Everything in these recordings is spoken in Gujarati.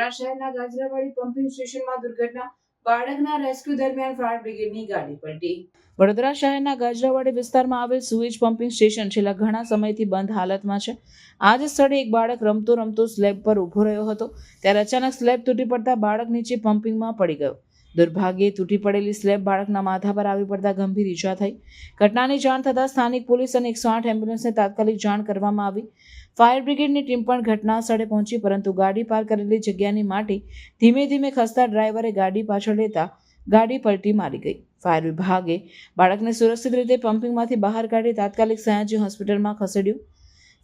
વડોદરા શહેરના ગાજરાવાડી પમ્પિંગ સ્ટેશનમાં દુર્ઘટના, બાળકના રેસ્ક્યુ દરમિયાન ફાયર બ્રિગેડની ગાડી પલટી. વડોદરા શહેરના ગાજરાવાડી વિસ્તારમાં આવેલ સુએજ પમ્પિંગ સ્ટેશન છેલ્લા ઘણા સમયથી બંધ હાલતમાં છે. આ જ સ્થળે એક બાળક રમતો રમતો સ્લેબ પર ઊભો રહ્યો હતો ત્યારે અચાનક સ્લેબ તૂટી પડતા બાળક નીચે પમ્પિંગમાં પડી ગયો. દુર્ભાગ્યે તૂટી પડેલી સ્લેબ બાળકના માથા પર આવી પડતા ગંભીર ઈજા થઈ. ઘટનાની જાણ થતાં સ્થાનિક પોલીસ અને 108 એમ્બ્યુલન્સને તાત્કાલિક જાણ કરવામાં આવી. ફાયર બ્રિગેડની ટીમ પણ ઘટના સ્થળે પહોંચી, પરંતુ ગાડી પાર્ક કરેલી જગ્યાની માટી ધીમે ધીમે ખસતા ડ્રાઈવરે ગાડી પાછળ લેતા ગાડી પલટી મારી ગઈ. ફાયર વિભાગે બાળકને સુરક્ષિત રીતે પમ્પિંગમાંથી બહાર કાઢી તાત્કાલિક સયાજી હોસ્પિટલમાં ખસેડ્યું.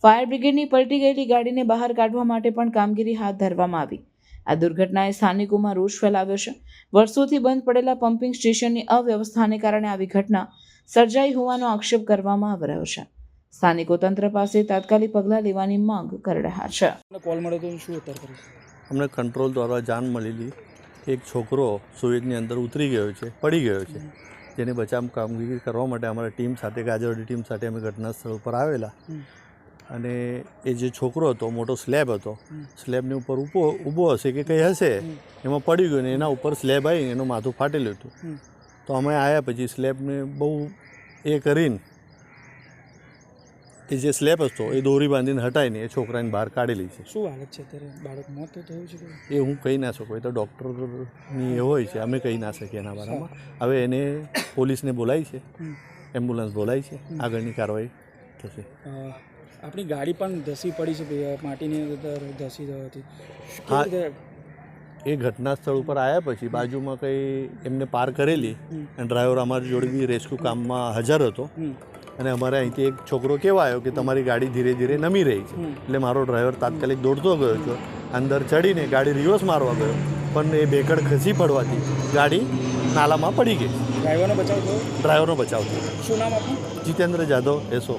ફાયર બ્રિગેડની પલટી ગયેલી ગાડીને બહાર કાઢવા માટે પણ કામગીરી હાથ ધરવામાં આવી. આ દુર્ઘટનાએ સ્થાનિકોમાં રોષ ફેલાવ્યો છે. વર્ષોથી બંધ પડેલા પમ્પિંગ સ્ટેશનની અવ્યવસ્થાને કારણે આવી ઘટના સર્જાઈ હોવાનો આક્ષેપ કરવામાં આવી રહ્યો છે. સ્થાનિકો તંત્ર પાસે તાત્કાલિક પગલાં લેવાની માંગ કરી રહ્યા છે. કોલ મળ્યો તો શું ઉત્તર કર્યું? અમને કંટ્રોલ દ્વારા જાણ મળેલી કે એક છોકરો સુએજની અંદર ઉતરી ગયો છે, પડી ગયો છે, જેની બચાવ કામગીરી કરવા માટે અમારા ટીમ સાથે, ગાજરાવાડી ટીમ સાથે અમે ઘટના સ્થળ ઉપર આવેલા. અને એ જે છોકરો હતો, મોટો સ્લેબ હતો, સ્લેબની ઉપર ઊભો હશે કે કંઈ હશે, એમાં પડી ગયો ને એના ઉપર સ્લેબ આવીને એનું માથું ફાટેલું હતું. તો અમે આવ્યા પછી સ્લેબને બહુ એ કરીને એ જે સ્લેબ હતો એ દોરી બાંધીને હટાવીને એ છોકરાને બહાર કાઢેલી છે. શું હાલત છે અત્યારે? બાળક મોત થયું છે? એ હું કહી ના શકું, એ તો ડૉક્ટરની એ હોય છે, અમે કહી ના શકીએ એના બારામાં. હવે એને પોલીસને બોલાવી છે, એમ્બ્યુલન્સ બોલાવી છે, આગળની કાર્યવાહી થશે. આપણી ગાડી પણ ધસી પડી છે, માટીની અંદર ધસી હતી. હા, એ ઘટના સ્થળ ઉપર આવ્યા પછી બાજુમાં કંઈ એમને પાર કરેલી અને ડ્રાઈવર અમારી જોડે બી રેસ્ક્યુ કામમાં હાજર હતો. અને અમારે અહીંથી એક છોકરો કહેવા આવ્યો કે તમારી ગાડી ધીરે ધીરે નમી રહી છે. એટલે મારો ડ્રાઈવર તાત્કાલિક દોડતો ગયો છે, અંદર ચડીને ગાડી રિવર્સ મારવા ગયો, પણ એ ભેકડ ખસી પડવાથી ગાડી નાલામાં પડી ગઈ. ડ્રાઈવરનો બચાવ થયો? ડ્રાઈવરનો બચાવ થયો. શું નામ આપનું? જીતેન્દ્ર જાદવ, એસો.